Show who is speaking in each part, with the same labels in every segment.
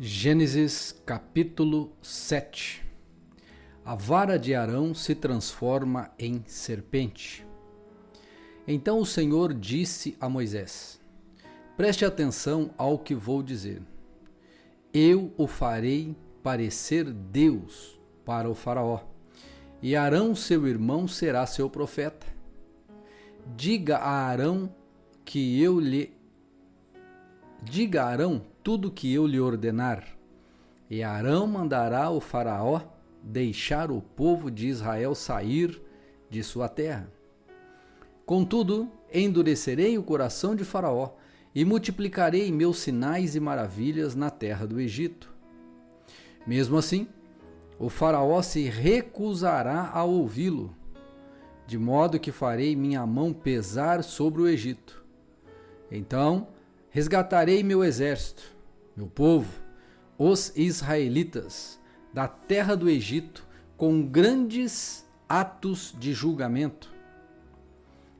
Speaker 1: Gênesis capítulo 7. A vara de Arão se transforma em serpente. Então o Senhor disse a Moisés: Preste atenção ao que vou dizer. Eu o farei parecer Deus para o Faraó, e Arão, seu irmão, será seu profeta. Diga a Arão tudo que eu lhe ordenar, e Arão mandará o Faraó deixar o povo de Israel sair de sua terra. Contudo, endurecerei o coração de Faraó e multiplicarei meus sinais e maravilhas na terra do Egito. Mesmo assim, o Faraó se recusará a ouvi-lo, de modo que farei minha mão pesar sobre o Egito. Então, resgatarei meu exército, meu povo, os israelitas, da terra do Egito, com grandes atos de julgamento.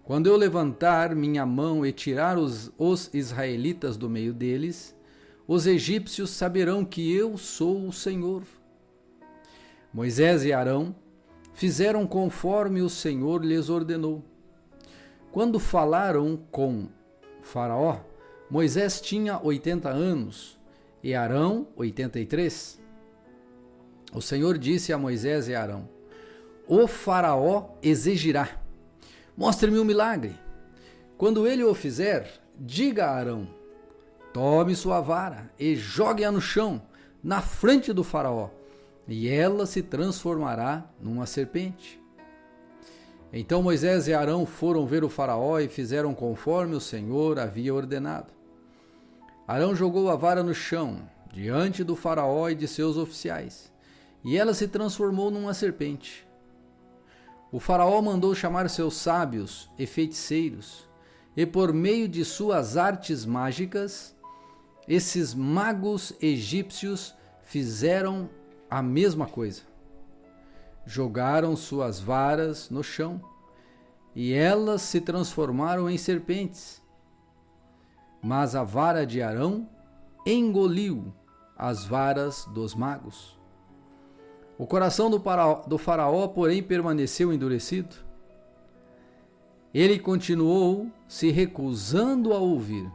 Speaker 1: Quando eu levantar minha mão e tirar os israelitas do meio deles, os egípcios saberão que eu sou o Senhor. Moisés e Arão fizeram conforme o Senhor lhes ordenou. Quando falaram com Faraó, Moisés tinha 80 anos e Arão 83. O Senhor disse a Moisés e Arão: O Faraó exigirá: Mostre-me um milagre. Quando ele o fizer, diga a Arão: Tome sua vara e jogue-a no chão, na frente do Faraó, e ela se transformará numa serpente. Então Moisés e Arão foram ver o Faraó e fizeram conforme o Senhor havia ordenado. Arão jogou a vara no chão, diante do Faraó e de seus oficiais, e ela se transformou numa serpente. O Faraó mandou chamar seus sábios e feiticeiros, e por meio de suas artes mágicas, esses magos egípcios fizeram a mesma coisa. Jogaram suas varas no chão, e elas se transformaram em serpentes. Mas a vara de Arão engoliu as varas dos magos. O coração do Faraó, porém, permaneceu endurecido. Ele continuou se recusando a ouvir,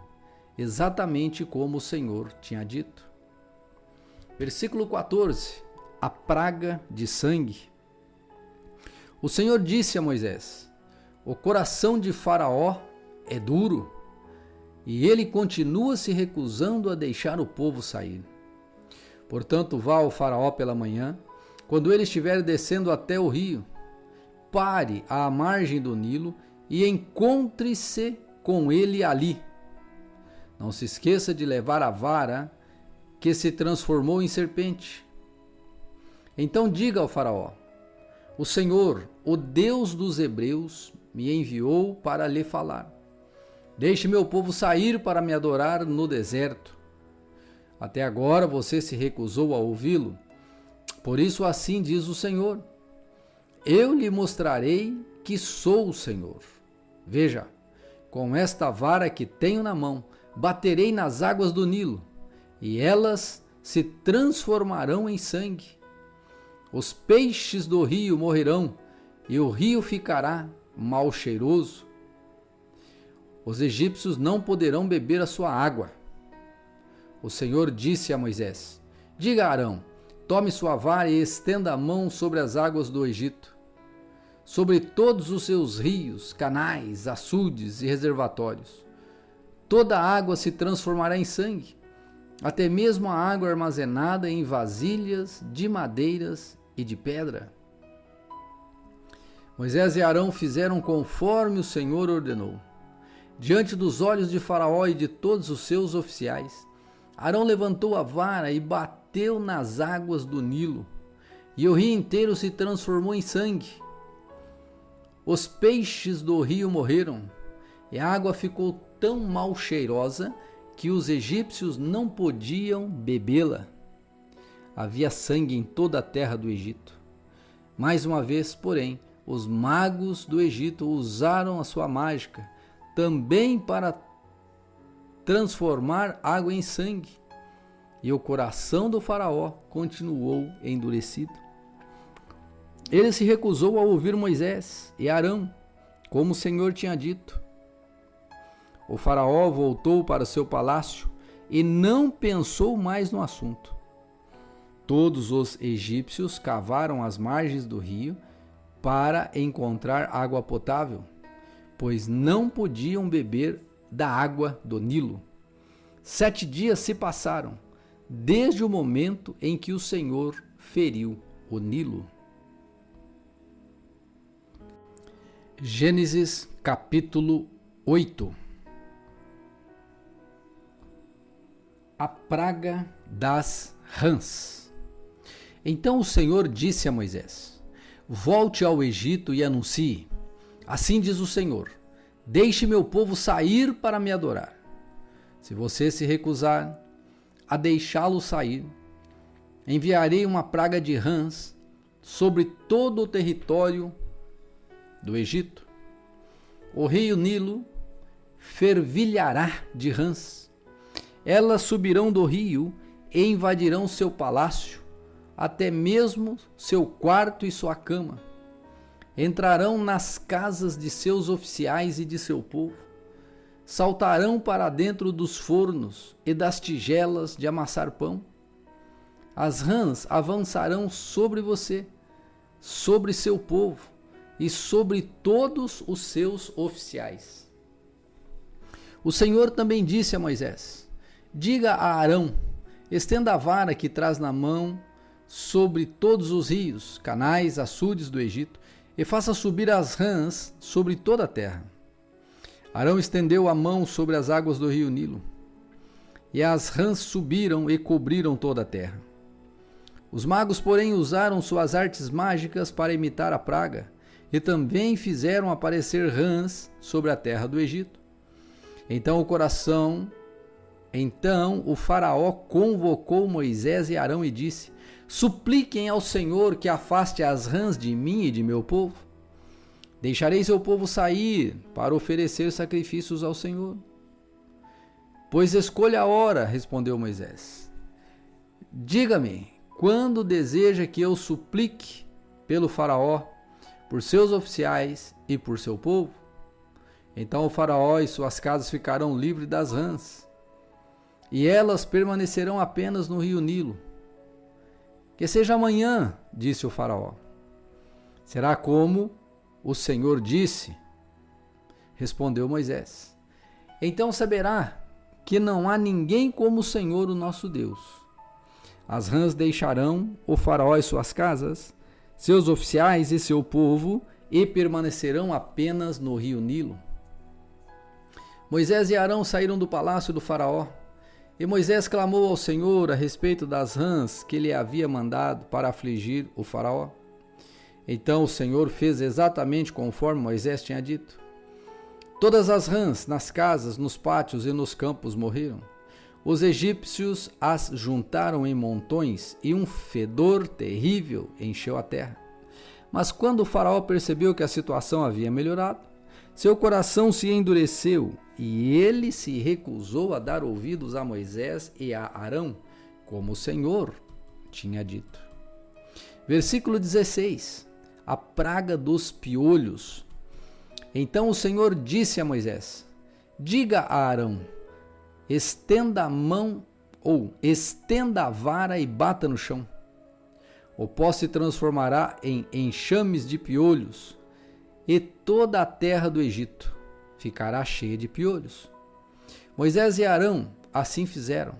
Speaker 1: exatamente como o Senhor tinha dito. Versículo 14. A praga de sangue. O Senhor disse a Moisés: O coração de Faraó é duro, e ele continua se recusando a deixar o povo sair. Portanto, vá ao Faraó pela manhã, quando ele estiver descendo até o rio. Pare à margem do Nilo e encontre-se com ele ali. Não se esqueça de levar a vara que se transformou em serpente. Então diga ao Faraó: O Senhor, o Deus dos Hebreus, me enviou para lhe falar. Deixe meu povo sair para me adorar no deserto. Até agora você se recusou a ouvi-lo. Por isso assim diz o Senhor: Eu lhe mostrarei que sou o Senhor. Veja, com esta vara que tenho na mão, baterei nas águas do Nilo, e elas se transformarão em sangue. Os peixes do rio morrerão, e o rio ficará mal cheiroso. Os egípcios não poderão beber a sua água. O Senhor disse a Moisés: Diga a Arão: Tome sua vara e estenda a mão sobre as águas do Egito, sobre todos os seus rios, canais, açudes e reservatórios. Toda a água se transformará em sangue, até mesmo a água armazenada em vasilhas de madeiras e de pedra. Moisés e Arão fizeram conforme o Senhor ordenou. Diante dos olhos de Faraó e de todos os seus oficiais, Arão levantou a vara e bateu nas águas do Nilo, e o rio inteiro se transformou em sangue. Os peixes do rio morreram, e a água ficou tão mal cheirosa que os egípcios não podiam bebê-la. Havia sangue em toda a terra do Egito. Mais uma vez, porém, os magos do Egito usaram a sua mágica também para transformar água em sangue. e o coração do faraó continuou endurecido. Ele se recusou a ouvir Moisés e Arão, como o Senhor tinha dito. O faraó voltou para seu palácio e não pensou mais no assunto. Todos os egípcios cavaram as margens do rio para encontrar água potável, pois não podiam beber da água do Nilo. 7 dias se passaram, desde o momento em que o Senhor feriu o Nilo. Gênesis capítulo 8. A praga das rãs. Então o Senhor disse a Moisés: volte ao Egito e anuncie: assim diz o Senhor, deixe meu povo sair para me adorar. Se você se recusar a deixá-lo sair, enviarei uma praga de rãs sobre todo o território do Egito. O rio Nilo fervilhará de rãs. Elas subirão do rio e invadirão seu palácio, até mesmo seu quarto e sua cama. Entrarão nas casas de seus oficiais e de seu povo. Saltarão para dentro dos fornos e das tigelas de amassar pão. As rãs avançarão sobre você, sobre seu povo e sobre todos os seus oficiais. O Senhor também disse a Moisés: diga a Arão, estenda a vara que traz na mão sobre todos os rios, canais, açudes do Egito, e faça subir as rãs sobre toda a terra. Arão estendeu a mão sobre as águas do rio Nilo, e as rãs subiram e cobriram toda a terra. Os magos, porém, usaram suas artes mágicas para imitar a praga, e também fizeram aparecer rãs sobre a terra do Egito. Então o faraó convocou Moisés e Arão e disse: supliquem ao Senhor que afaste as rãs de mim e de meu povo. Deixarei seu povo sair para oferecer sacrifícios ao Senhor. Pois escolha a hora, respondeu Moisés. Diga-me, quando deseja que eu suplique pelo faraó, por seus oficiais e por seu povo? Então o faraó e suas casas ficarão livres das rãs, e elas permanecerão apenas no rio Nilo. Que seja amanhã, disse o faraó. Será como o Senhor disse, respondeu Moisés. Então saberá que não há ninguém como o Senhor, o nosso Deus. As rãs deixarão o faraó e suas casas, seus oficiais e seu povo, e permanecerão apenas no rio Nilo. Moisés e Arão saíram do palácio do faraó, e Moisés clamou ao Senhor a respeito das rãs que ele havia mandado para afligir o faraó. Então o Senhor fez exatamente conforme Moisés tinha dito. Todas as rãs nas casas, nos pátios e nos campos morreram. Os egípcios as juntaram em montões e um fedor terrível encheu a terra. Mas quando o faraó percebeu que a situação havia melhorado, seu coração se endureceu e ele se recusou a dar ouvidos a Moisés e a Arão, como o Senhor tinha dito. Versículo 16. A praga dos piolhos. Então o Senhor disse a Moisés: diga a Arão, estenda a mão ou estenda a vara e bata no chão. O pó se transformará em enxames de piolhos, e toda a terra do Egito ficará cheia de piolhos. Moisés e Arão assim fizeram.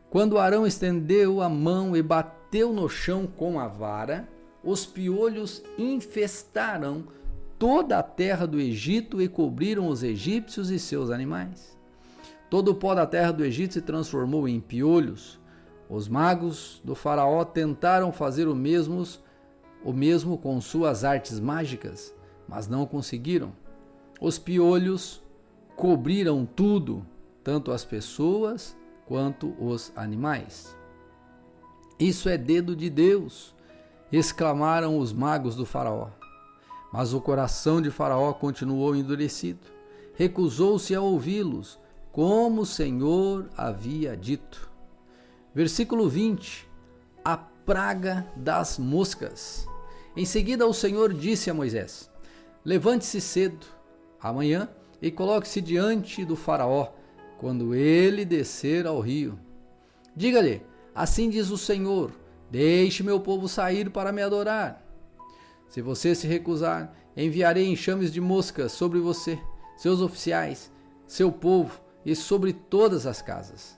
Speaker 1: Quando Arão estendeu a mão e bateu no chão com a vara, os piolhos infestaram toda a terra do Egito e cobriram os egípcios e seus animais. Todo o pó da terra do Egito se transformou em piolhos. Os magos do faraó tentaram fazer o mesmo com suas artes mágicas, mas não conseguiram. Os piolhos cobriram tudo, tanto as pessoas quanto os animais. Isso é dedo de Deus, exclamaram os magos do faraó. Mas o coração de Faraó continuou endurecido. Recusou-se a ouvi-los, como o Senhor havia dito. Versículo 20. A praga das moscas. Em seguida o Senhor disse a Moisés: levante-se cedo, amanhã, e coloque-se diante do faraó, quando ele descer ao rio. Diga-lhe: assim diz o Senhor, deixe meu povo sair para me adorar. Se você se recusar, enviarei enxames de moscas sobre você, seus oficiais, seu povo e sobre todas as casas.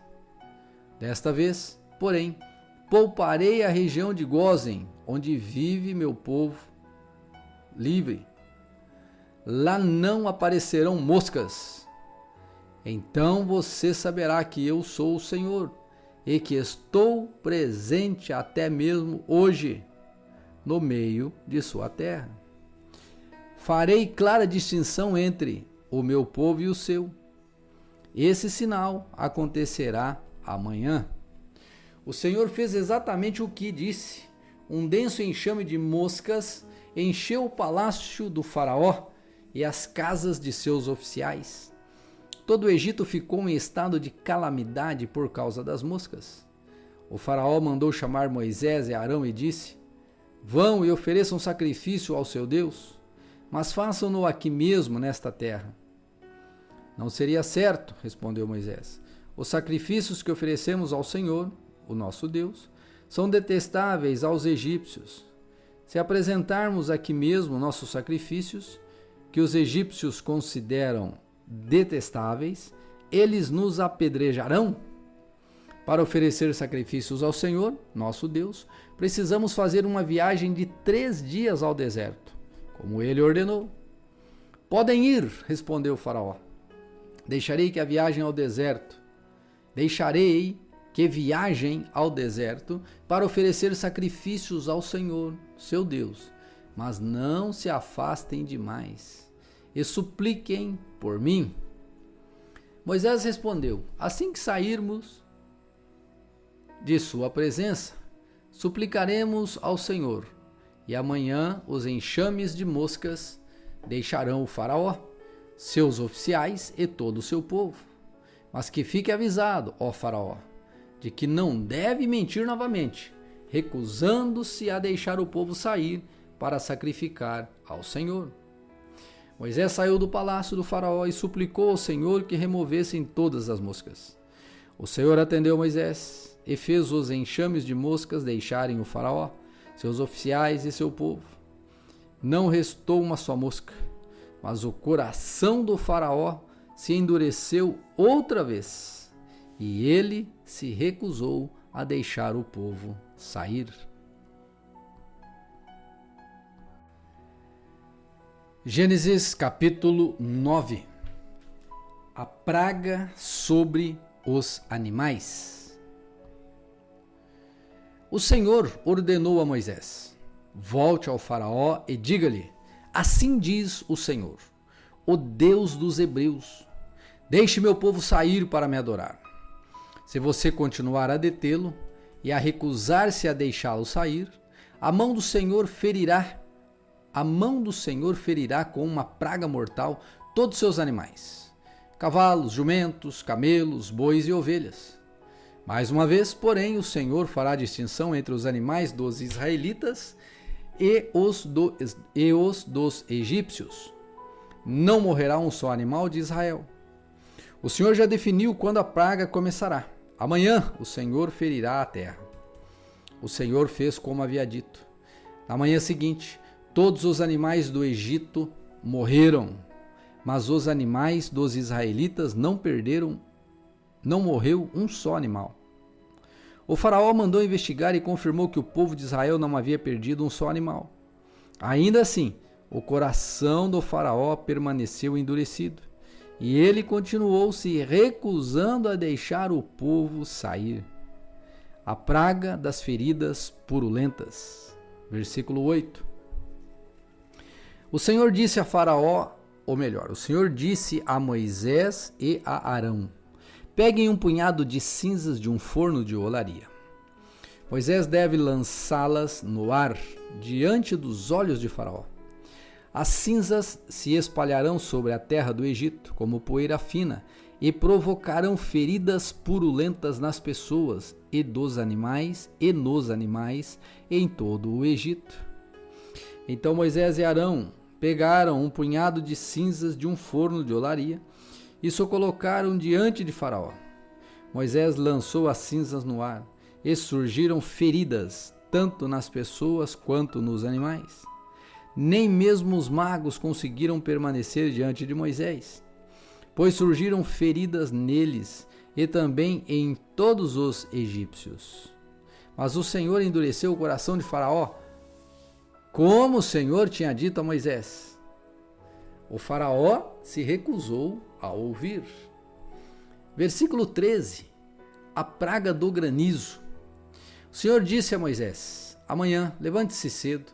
Speaker 1: Desta vez, porém, pouparei a região de Gósen, onde vive meu povo livre. Lá não aparecerão moscas. Então você saberá que eu sou o Senhor e que estou presente até mesmo hoje no meio de sua terra. Farei clara distinção entre o meu povo e o seu. Esse sinal acontecerá amanhã. O Senhor fez exatamente o que disse. Um denso enxame de moscas encheu o palácio do faraó e as casas de seus oficiais. Todo o Egito ficou em estado de calamidade por causa das moscas. O faraó mandou chamar Moisés e Arão e disse: vão e ofereçam sacrifício ao seu Deus, mas façam-no aqui mesmo nesta terra. Não seria certo, respondeu Moisés. Os sacrifícios que oferecemos ao Senhor, o nosso Deus, são detestáveis aos egípcios. Se apresentarmos aqui mesmo nossos sacrifícios, que os egípcios consideram detestáveis, eles nos apedrejarão. Para oferecer sacrifícios ao Senhor, nosso Deus, precisamos fazer uma viagem de 3 dias ao deserto, como ele ordenou. Podem ir, respondeu o faraó. Deixarei que viajem ao deserto para oferecer sacrifícios ao Senhor, seu Deus, mas não se afastem demais e supliquem por mim. Moisés respondeu: assim que sairmos de sua presença, suplicaremos ao Senhor, e amanhã os enxames de moscas deixarão o faraó, seus oficiais e todo o seu povo. Mas que fique avisado, ó faraó, de que não deve mentir novamente, recusando-se a deixar o povo sair para sacrificar ao Senhor. Moisés saiu do palácio do faraó e suplicou ao Senhor que removessem todas as moscas. O Senhor atendeu Moisés e fez os enxames de moscas deixarem o faraó, seus oficiais e seu povo. Não restou uma só mosca, mas o coração do faraó se endureceu outra vez, e ele se recusou a deixar o povo sair. Gênesis capítulo 9. A praga sobre os animais. O Senhor ordenou a Moisés: volte ao faraó e diga-lhe: assim diz o Senhor, o Deus dos hebreus, deixe meu povo sair para me adorar. Se você continuar a detê-lo e a recusar-se a deixá-lo sair, a mão do Senhor ferirá com uma praga mortal todos os seus animais: cavalos, jumentos, camelos, bois e ovelhas. Mais uma vez, porém, o Senhor fará distinção entre os animais dos israelitas e os dos egípcios. Não morrerá um só animal de Israel. O Senhor já definiu quando a praga começará. Amanhã o Senhor ferirá a terra. O Senhor fez como havia dito. Na manhã seguinte, todos os animais do Egito morreram, mas os animais dos israelitas não morreu um só animal. O faraó mandou investigar e confirmou que o povo de Israel não havia perdido um só animal. Ainda assim, o coração do faraó permaneceu endurecido, e ele continuou se recusando a deixar o povo sair. A praga das feridas purulentas. Versículo 8. O Senhor disse a Faraó, ou melhor, o Senhor disse a Moisés e a Arão: peguem um punhado de cinzas de um forno de olaria. Moisés deve lançá-las no ar, diante dos olhos de Faraó. As cinzas se espalharão sobre a terra do Egito, como poeira fina, e provocarão feridas purulentas nas pessoas e dos animais e nos animais em todo o Egito. Então Moisés e Arão pegaram um punhado de cinzas de um forno de olaria e se colocaram diante de Faraó. Moisés lançou as cinzas no ar e surgiram feridas, tanto nas pessoas quanto nos animais. Nem mesmo os magos conseguiram permanecer diante de Moisés, pois surgiram feridas neles e também em todos os egípcios. Mas o Senhor endureceu o coração de Faraó, como o Senhor tinha dito a Moisés. O Faraó se recusou a ouvir. Versículo 13. A praga do granizo. O Senhor disse a Moisés: amanhã, levante-se cedo,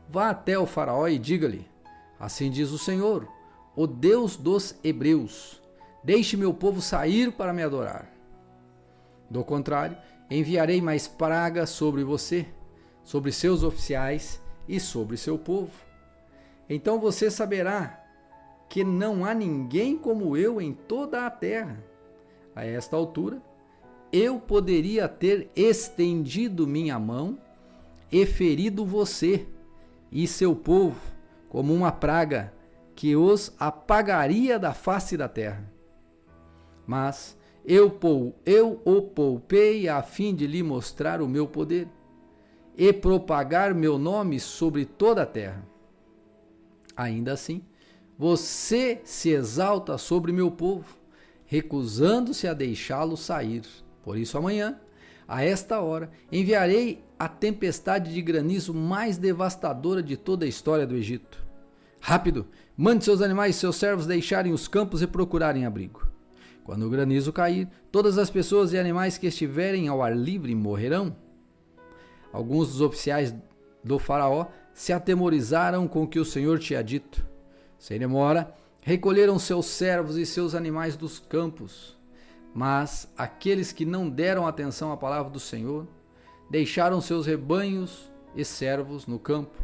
Speaker 1: vá até o Faraó e diga-lhe: assim diz o Senhor, o Deus dos hebreus, deixe meu povo sair para me adorar. Do contrário, enviarei mais pragas sobre você, sobre seus oficiais e sobre seu povo. Então você saberá que não há ninguém como eu em toda a terra. A esta altura, eu poderia ter estendido minha mão e ferido você e seu povo como uma praga que os apagaria da face da terra. Mas eu o poupei a fim de lhe mostrar o meu poder e propagar meu nome sobre toda a terra. Ainda assim, você se exalta sobre meu povo, recusando-se a deixá-lo sair. Por isso amanhã, a esta hora, enviarei a tempestade de granizo mais devastadora de toda a história do Egito. Rápido, mande seus animais e seus servos deixarem os campos e procurarem abrigo. Quando o granizo cair, todas as pessoas e animais que estiverem ao ar livre morrerão. Alguns dos oficiais do Faraó se atemorizaram com o que o Senhor tinha dito. Sem demora, recolheram seus servos e seus animais dos campos. Mas aqueles que não deram atenção à palavra do Senhor, deixaram seus rebanhos e servos no campo.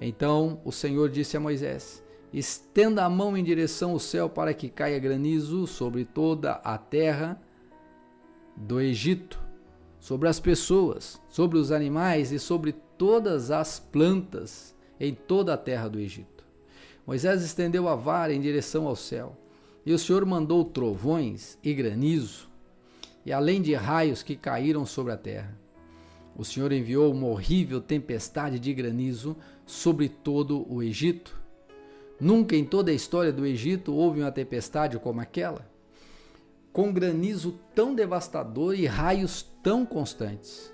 Speaker 1: Então o Senhor disse a Moisés: estenda a mão em direção ao céu para que caia granizo sobre toda a terra do Egito, sobre as pessoas, sobre os animais e sobre todas as plantas em toda a terra do Egito. Moisés estendeu a vara em direção ao céu, e o Senhor mandou trovões e granizo, e além de raios que caíram sobre a terra. O Senhor enviou uma horrível tempestade de granizo sobre todo o Egito. Nunca em toda a história do Egito houve uma tempestade como aquela, com granizo tão devastador e raios tão constantes.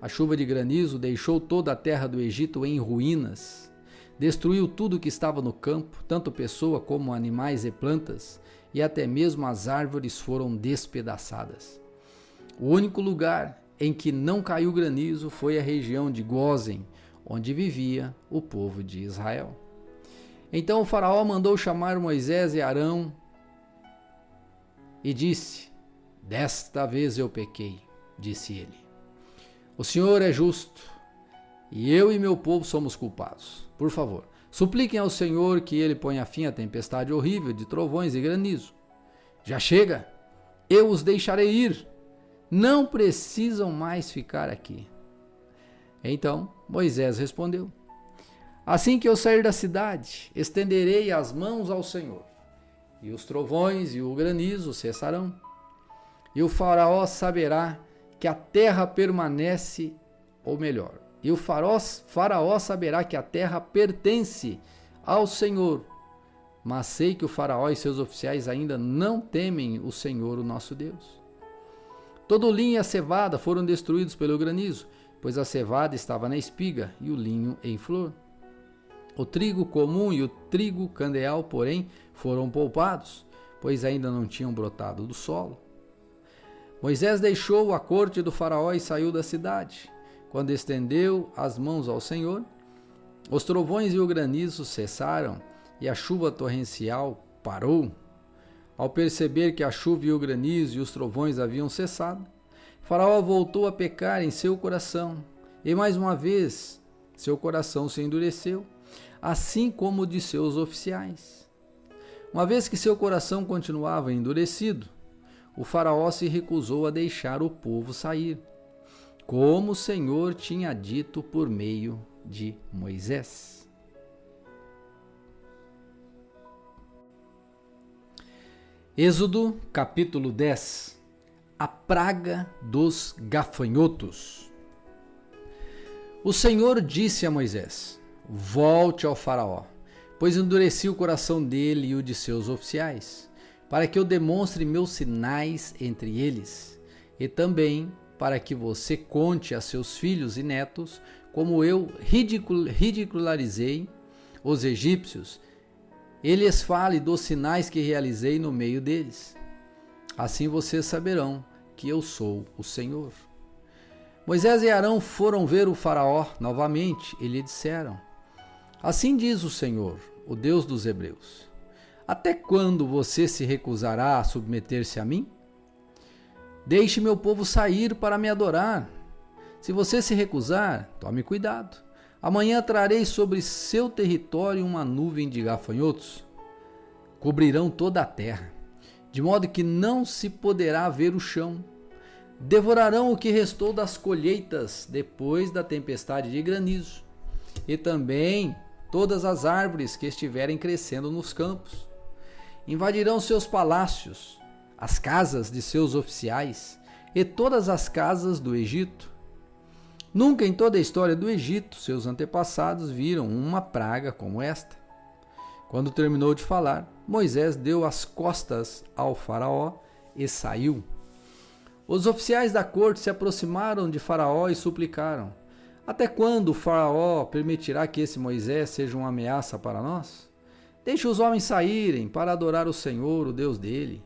Speaker 1: A chuva de granizo deixou toda a terra do Egito em ruínas, destruiu tudo que estava no campo, tanto pessoa como animais e plantas, e até mesmo as árvores foram despedaçadas. O único lugar em que não caiu granizo foi a região de Gósen, onde vivia o povo de Israel. Então o Faraó mandou chamar Moisés e Arão e disse: desta vez eu pequei, disse ele. O Senhor é justo, e eu e meu povo somos culpados. Por favor, supliquem ao Senhor que ele ponha fim à tempestade horrível de trovões e granizo. Já chega, eu os deixarei ir. Não precisam mais ficar aqui. Então Moisés respondeu: assim que eu sair da cidade, estenderei as mãos ao Senhor, e os trovões e o granizo cessarão. E o Faraó saberá que a terra permanece, ou melhor, e o Faraó saberá que a terra pertence ao Senhor. Mas sei que o Faraó e seus oficiais ainda não temem o Senhor, o nosso Deus. Todo o linho e a cevada foram destruídos pelo granizo, pois a cevada estava na espiga e o linho em flor. O trigo comum e o trigo candeal, porém, foram poupados, pois ainda não tinham brotado do solo. Moisés deixou a corte do Faraó e saiu da cidade. Quando estendeu as mãos ao Senhor, os trovões e o granizo cessaram e a chuva torrencial parou. Ao perceber que a chuva e o granizo e os trovões haviam cessado, Faraó voltou a pecar em seu coração, e mais uma vez seu coração se endureceu, assim como o de seus oficiais. Uma vez que seu coração continuava endurecido, o faraó se recusou a deixar o povo sair, como o Senhor tinha dito por meio de Moisés. Êxodo capítulo 10. A praga dos gafanhotos. O Senhor disse a Moisés: volte ao faraó, pois endureci o coração dele e o de seus oficiais, para que eu demonstre meus sinais entre eles, e também para que você conte a seus filhos e netos como eu ridicularizei os egípcios, e lhes fale dos sinais que realizei no meio deles. Assim vocês saberão que eu sou o Senhor. Moisés e Arão foram ver o faraó novamente e lhe disseram: assim diz o Senhor, o Deus dos hebreus: até quando você se recusará a submeter-se a mim? Deixe meu povo sair para me adorar. Se você se recusar, tome cuidado. Amanhã trarei sobre seu território uma nuvem de gafanhotos. Cobrirão toda a terra, de modo que não se poderá ver o chão. Devorarão o que restou das colheitas depois da tempestade de granizo, e também todas as árvores que estiverem crescendo nos campos. Invadirão seus palácios, as casas de seus oficiais e todas as casas do Egito. Nunca em toda a história do Egito seus antepassados viram uma praga como esta. Quando terminou de falar, Moisés deu as costas ao faraó e saiu. Os oficiais da corte se aproximaram de Faraó e suplicaram: até quando o Faraó permitirá que esse Moisés seja uma ameaça para nós? Deixe os homens saírem para adorar o Senhor, o Deus dele.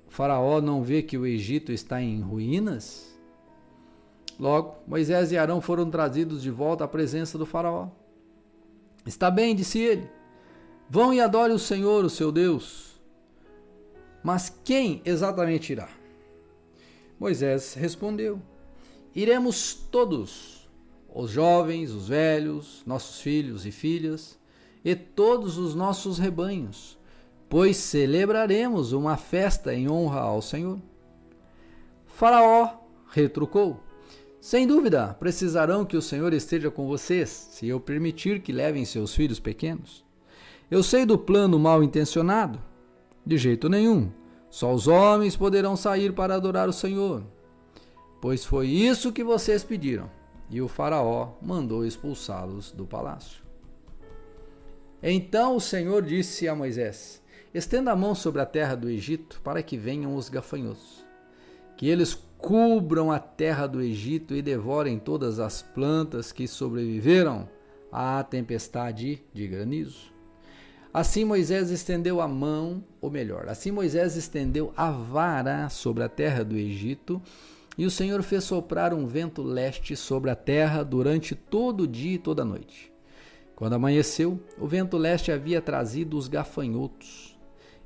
Speaker 1: O Faraó não vê que o Egito está em ruínas? Logo, Moisés e Arão foram trazidos de volta à presença do Faraó. Está bem, disse ele. Vão e adore o Senhor, o seu Deus. Mas quem exatamente irá? Moisés respondeu: iremos todos, os jovens, os velhos, nossos filhos e filhas, e todos os nossos rebanhos, pois celebraremos uma festa em honra ao Senhor. Faraó retrucou: sem dúvida, precisarão que o Senhor esteja com vocês, se eu permitir que levem seus filhos pequenos. Eu sei do plano mal intencionado. De jeito nenhum. Só os homens poderão sair para adorar o Senhor, pois foi isso que vocês pediram. E o faraó mandou expulsá-los do palácio. Então o Senhor disse a Moisés: estenda a mão sobre a terra do Egito para que venham os gafanhotos, que eles cubram a terra do Egito e devorem todas as plantas que sobreviveram à tempestade de granizo. Assim Moisés estendeu a mão, ou melhor, assim Moisés estendeu a vara sobre a terra do Egito, e o Senhor fez soprar um vento leste sobre a terra durante todo o dia e toda a noite. Quando amanheceu, o vento leste havia trazido os gafanhotos.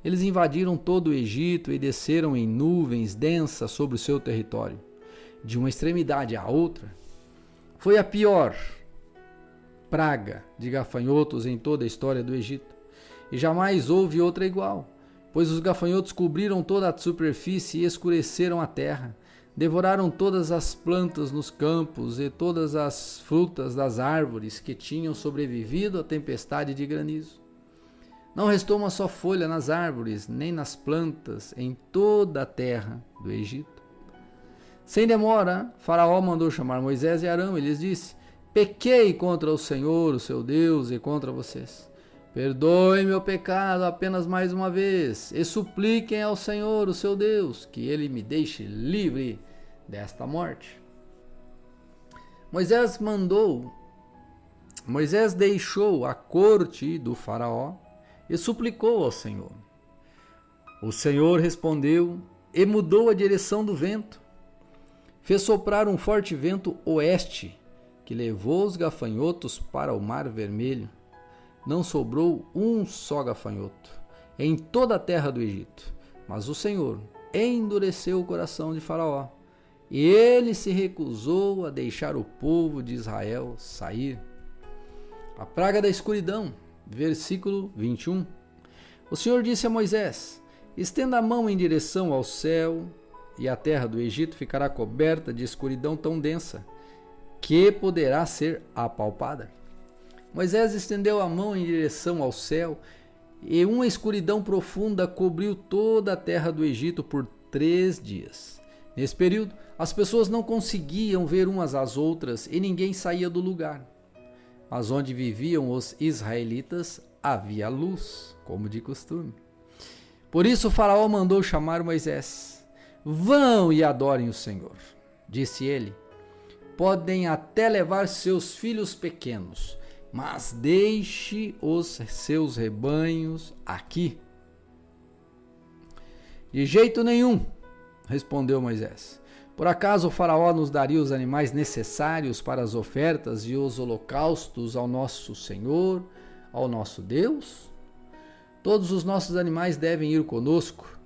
Speaker 1: Eles invadiram todo o Egito e desceram em nuvens densas sobre o seu território, de uma extremidade à outra. Foi a pior praga de gafanhotos em toda a história do Egito. E jamais houve outra igual, pois os gafanhotos cobriram toda a superfície e escureceram a terra, devoraram todas as plantas nos campos e todas as frutas das árvores que tinham sobrevivido à tempestade de granizo. Não restou uma só folha nas árvores, nem nas plantas, em toda a terra do Egito. Sem demora, Faraó mandou chamar Moisés e Arão e lhes disse: pequei contra o Senhor, o seu Deus, e contra vocês. Perdoe meu pecado apenas mais uma vez e supliquem ao Senhor, o seu Deus, que ele me deixe livre desta morte. Moisés deixou a corte do faraó e suplicou ao Senhor. O Senhor respondeu e mudou a direção do vento. Fez soprar um forte vento oeste que levou os gafanhotos para o Mar Vermelho. Não sobrou um só gafanhoto em toda a terra do Egito. Mas o Senhor endureceu o coração de Faraó, e ele se recusou a deixar o povo de Israel sair. A praga da escuridão, versículo 21. O Senhor disse a Moisés: estenda a mão em direção ao céu, e a terra do Egito ficará coberta de escuridão tão densa que poderá ser apalpada. Moisés estendeu a mão em direção ao céu, e uma escuridão profunda cobriu toda a terra do Egito por 3 dias. Nesse período, as pessoas não conseguiam ver umas às outras e ninguém saía do lugar. Mas onde viviam os israelitas havia luz, como de costume. Por isso o faraó mandou chamar Moisés. Vão e adorem o Senhor, disse ele. Podem até levar seus filhos pequenos, mas deixe os seus rebanhos aqui. De jeito nenhum, respondeu Moisés. Por acaso o faraó nos daria os animais necessários para as ofertas e os holocaustos ao nosso Senhor, ao nosso Deus? Todos os nossos animais devem ir conosco.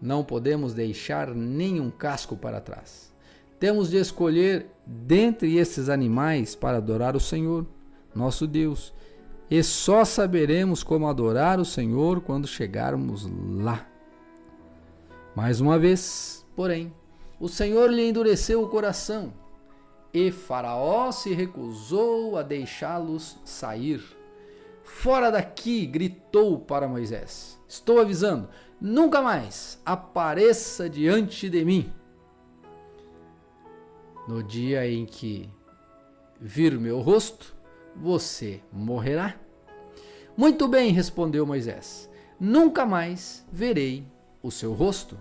Speaker 1: Não podemos deixar nenhum casco para trás. Temos de escolher dentre esses animais para adorar o Senhor, nosso Deus. E só saberemos como adorar o Senhor quando chegarmos lá. Mais uma vez, porém, o Senhor lhe endureceu o coração, e Faraó se recusou a deixá-los sair. Fora daqui, gritou para Moisés. Estou avisando, nunca mais apareça diante de mim. No dia em que vir meu rosto, você morrerá. Muito bem, respondeu Moisés. Nunca mais verei o seu rosto.